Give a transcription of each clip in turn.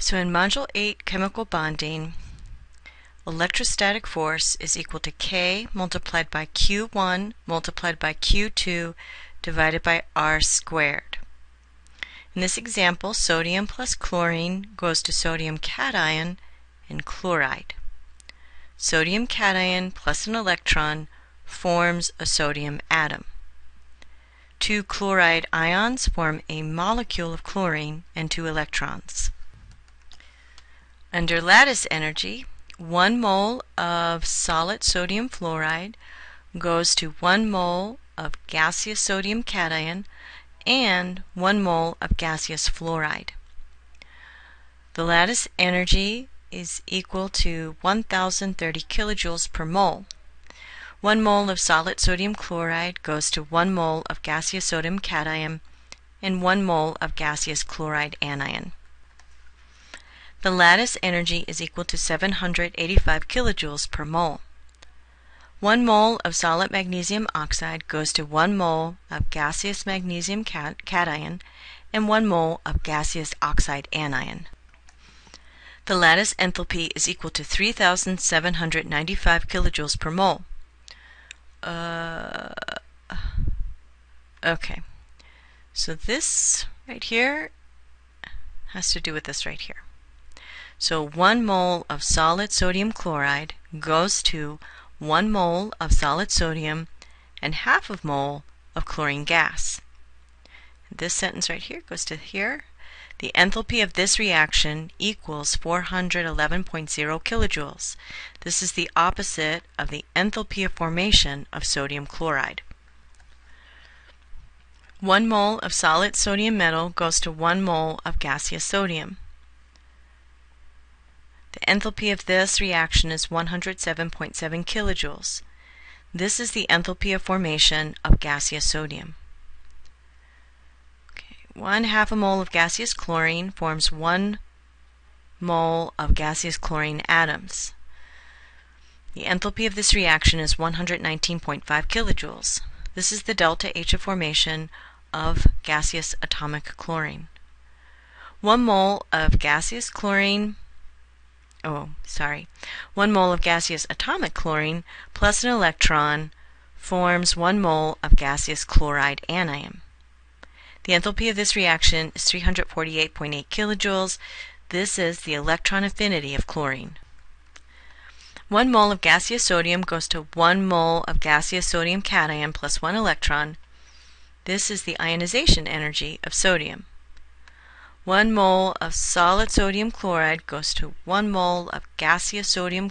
So in Module 8, chemical bonding, electrostatic force is equal to K multiplied by Q1 multiplied by Q2 divided by R squared. In this example, sodium plus chlorine goes to sodium cation and chloride. Sodium cation plus an electron forms a sodium atom. Two chloride ions form a molecule of chlorine and two electrons. Under lattice energy, 1 mole of solid sodium fluoride goes to 1 mole of gaseous sodium cation and 1 mole of gaseous fluoride. The lattice energy is equal to 1030 kilojoules per mole. 1 mole of solid sodium chloride goes to 1 mole of gaseous sodium cation and 1 mole of gaseous chloride anion. The lattice energy is equal to 785 kilojoules per mole. 1 mole of solid magnesium oxide goes to 1 mole of gaseous magnesium cation and 1 mole of gaseous oxide anion. The lattice enthalpy is equal to 3,795 kilojoules per mole. Okay, so this right here has to do with this right here. So 1 mole of solid sodium chloride goes to 1 mole of solid sodium and half of mole of chlorine gas. This sentence right here goes to here. The enthalpy of this reaction equals 411.0 kilojoules. This is the opposite of the enthalpy of formation of sodium chloride. 1 mole of solid sodium metal goes to 1 mole of gaseous sodium. The enthalpy of this reaction is 107.7 kilojoules. This is the enthalpy of formation of gaseous sodium. 1/2 a mole of gaseous chlorine forms 1 mole of gaseous chlorine atoms. The enthalpy of this reaction is 119.5 kilojoules. This is the delta H of formation of gaseous atomic chlorine. 1 mole of gaseous chlorine 1 mole of gaseous atomic chlorine plus an electron forms 1 mole of gaseous chloride anion. The enthalpy of this reaction is 348.8 kilojoules. This is the electron affinity of chlorine. 1 mole of gaseous sodium goes to 1 mole of gaseous sodium cation plus 1 electron. This is the ionization energy of sodium. 1 mole of solid sodium chloride goes to 1 mole of gaseous sodium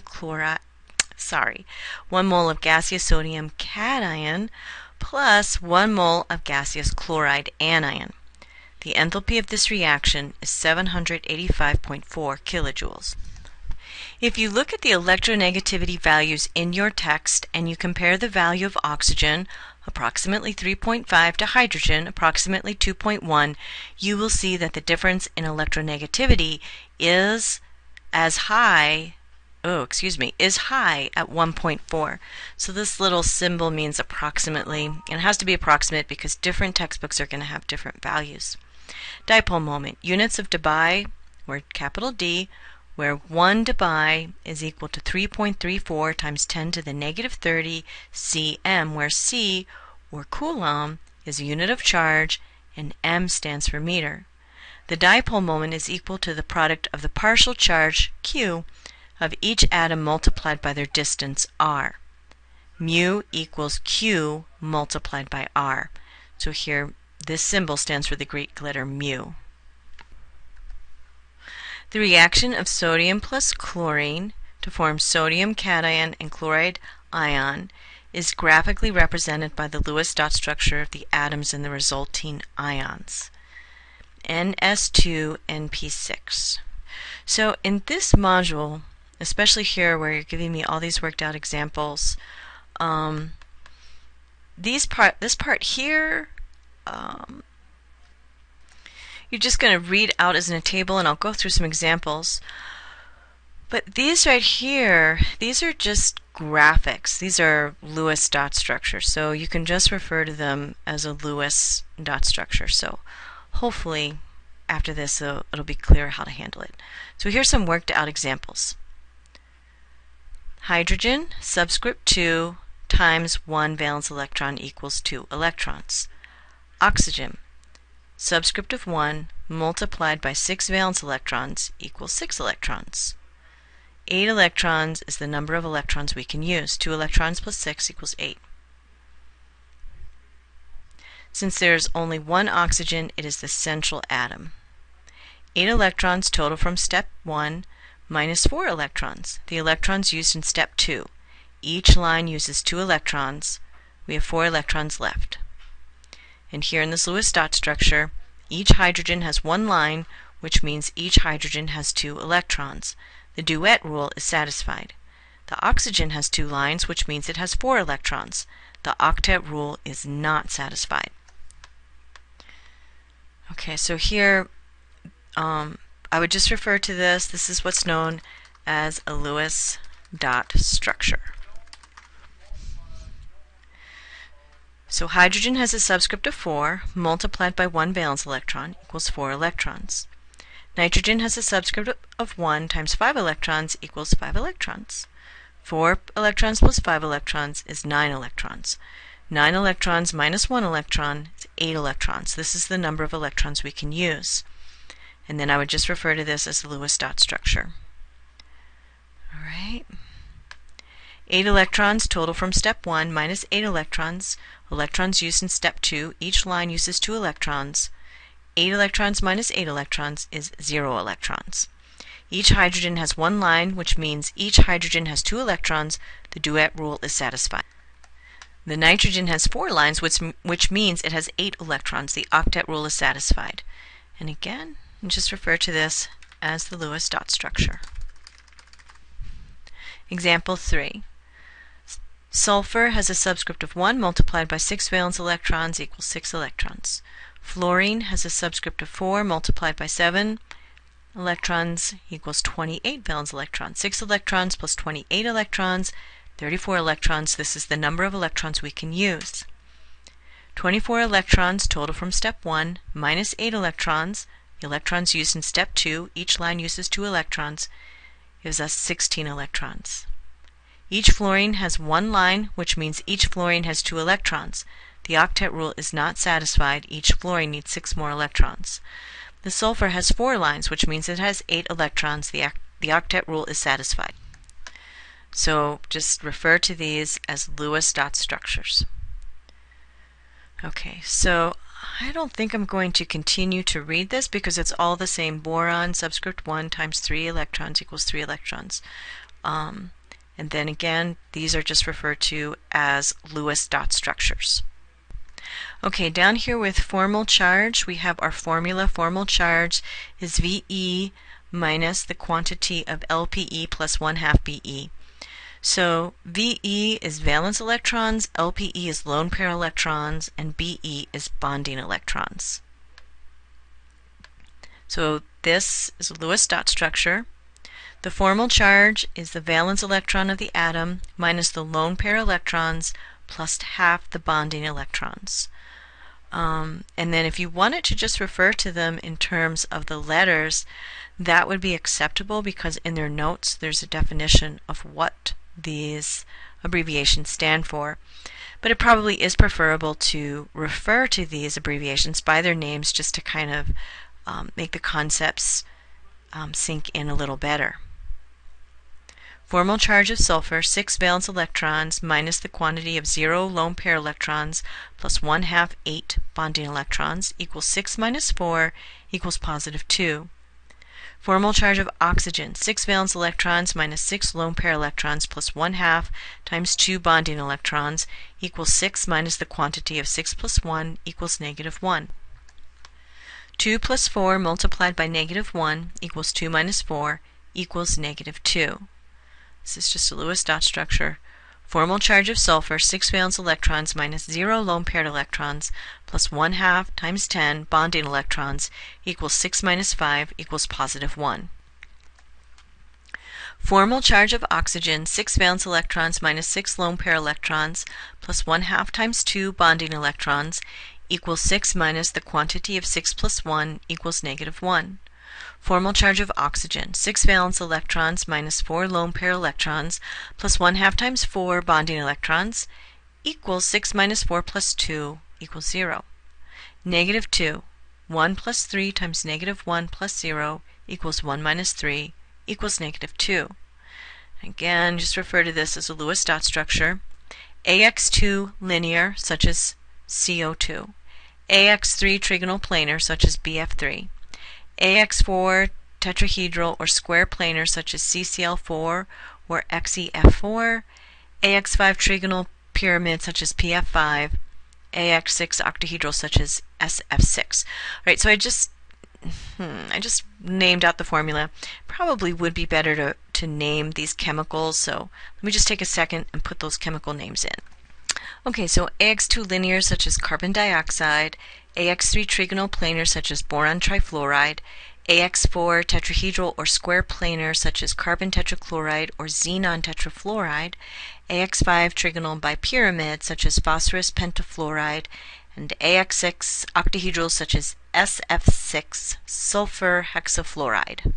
1 mole of gaseous sodium cation plus 1 mole of gaseous chloride anion. The enthalpy of this reaction is 785.4 kilojoules. If you look at the electronegativity values in your text and you compare the value of oxygen, approximately 3.5, to hydrogen, approximately 2.1, you will see that the difference in electronegativity is high at 1.4. So this little symbol means approximately, and it has to be approximate because different textbooks are going to have different values. Dipole moment, units of debye were capital D, where 1 debye is equal to 3.34 times 10 to the negative 30 cm, where C, or coulomb, is a unit of charge and M stands for meter. The dipole moment is equal to the product of the partial charge, Q, of each atom multiplied by their distance, R. Mu equals Q multiplied by R. So here, this symbol stands for the Greek letter mu. The reaction of sodium plus chlorine to form sodium cation and chloride ion is graphically represented by the Lewis dot structure of the atoms in the resulting ions, Ns2-Np6. So in this module, especially here where you're giving me all these worked out examples, this part here, you're just going to read out as in a table, and I'll go through some examples. But these right here, these are just graphics. These are Lewis dot structure, so you can just refer to them as a Lewis dot structure. So hopefully after this, so it'll be clear how to handle it. So here's some worked out examples. Hydrogen, subscript 2 times 1 valence electron equals 2 electrons. Oxygen, subscript of 1 multiplied by 6 valence electrons equals 6 electrons. 8 electrons is the number of electrons we can use. 2 electrons plus 6 equals 8. Since there is only one oxygen, it is the central atom. 8 electrons total from step 1 minus 4 electrons. The electrons used in step 2. Each line uses 2 electrons. We have 4 electrons left. And here in this Lewis dot structure, each hydrogen has one line, which means each hydrogen has 2 electrons. The duet rule is satisfied. The oxygen has 2 lines, which means it has 4 electrons. The octet rule is not satisfied. Okay, so here I would just refer to this. This is what's known as a Lewis dot structure. So hydrogen has a subscript of 4 multiplied by 1 valence electron equals 4 electrons. Nitrogen has a subscript of 1 times 5 electrons equals 5 electrons. 4 electrons plus 5 electrons is 9 electrons. 9 electrons minus 1 electron is 8 electrons. This is the number of electrons we can use. And then I would just refer to this as the Lewis dot structure. All right. 8 electrons total from step 1 minus 8 electrons. Electrons used in step 2. Each line uses 2 electrons. 8 electrons minus 8 electrons is 0 electrons. Each hydrogen has one line, which means each hydrogen has 2 electrons. The duet rule is satisfied. The nitrogen has 4 lines, which means it has 8 electrons. The octet rule is satisfied. And again, just refer to this as the Lewis dot structure. Example 3. Sulfur has a subscript of 1 multiplied by 6 valence electrons equals 6 electrons. Fluorine has a subscript of 4 multiplied by 7 electrons equals 28 valence electrons. 6 electrons plus 28 electrons, 34 electrons. This is the number of electrons we can use. 24 electrons total from step 1 minus 8 electrons. The electrons used in step 2, each line uses 2 electrons, gives us 16 electrons. Each fluorine has one line, which means each fluorine has 2 electrons. The octet rule is not satisfied. Each fluorine needs 6 more electrons. The sulfur has 4 lines, which means it has 8 electrons. The octet rule is satisfied. So just refer to these as Lewis dot structures. Okay, so I don't think I'm going to continue to read this because it's all the same. Boron, subscript 1 times 3 electrons equals 3 electrons. And then again, these are just referred to as Lewis dot structures. Okay, down here with formal charge, we have our formula. Formal charge is VE minus the quantity of LPE plus 1/2 BE. So VE is valence electrons, LPE is lone pair electrons, and BE is bonding electrons. So this is a Lewis dot structure. The formal charge is the valence electron of the atom minus the lone pair electrons plus half the bonding electrons. And then if you wanted to just refer to them in terms of the letters, that would be acceptable because in their notes there's a definition of what these abbreviations stand for. But it probably is preferable to refer to these abbreviations by their names just to kind of make the concepts sink in a little better. Formal charge of sulfur, 6 valence electrons minus the quantity of 0 lone pair electrons plus 1/2 8 bonding electrons equals 6 minus 4 equals positive 2. Formal charge of oxygen, 6 valence electrons minus 6 lone pair electrons plus 1/2 times 2 bonding electrons equals 6 minus the quantity of 6 plus 1 equals -1. 2 plus 4 multiplied by -1 equals 2 minus 4 equals -2. This is just a Lewis dot structure. Formal charge of sulfur, 6 valence electrons minus 0 lone paired electrons plus 1/2 times 10 bonding electrons equals 6 minus 5 equals +1. Formal charge of oxygen, 6 valence electrons minus 6 lone pair electrons plus 1/2 times 2 bonding electrons equals 6 minus the quantity of 6 plus 1 equals negative 1. Formal charge of oxygen, 6 valence electrons minus 4 lone pair electrons plus 1/2 times 4 bonding electrons equals 6 minus 4 plus 2 equals 0. Negative 2, 1 plus 3 times negative 1 plus 0 equals 1 minus 3 equals negative 2. Again, just refer to this as a Lewis dot structure. AX2 linear, such as CO2. AX3 trigonal planar, such as BF3. AX4 tetrahedral or square planar, such as CCl4 or XeF4. AX5 trigonal pyramid, such as PF5. AX6 octahedral, such as SF6. All right, so I just named out the formula. Probably would be better to name these chemicals, so let me just take a second and put those chemical names in. Okay, so AX2 linear, such as carbon dioxide, AX3 trigonal planar, such as boron trifluoride, AX4 tetrahedral or square planar, such as carbon tetrachloride or xenon tetrafluoride, AX5 trigonal bipyramid, such as phosphorus pentafluoride, and AX6 octahedral, such as SF6 sulfur hexafluoride.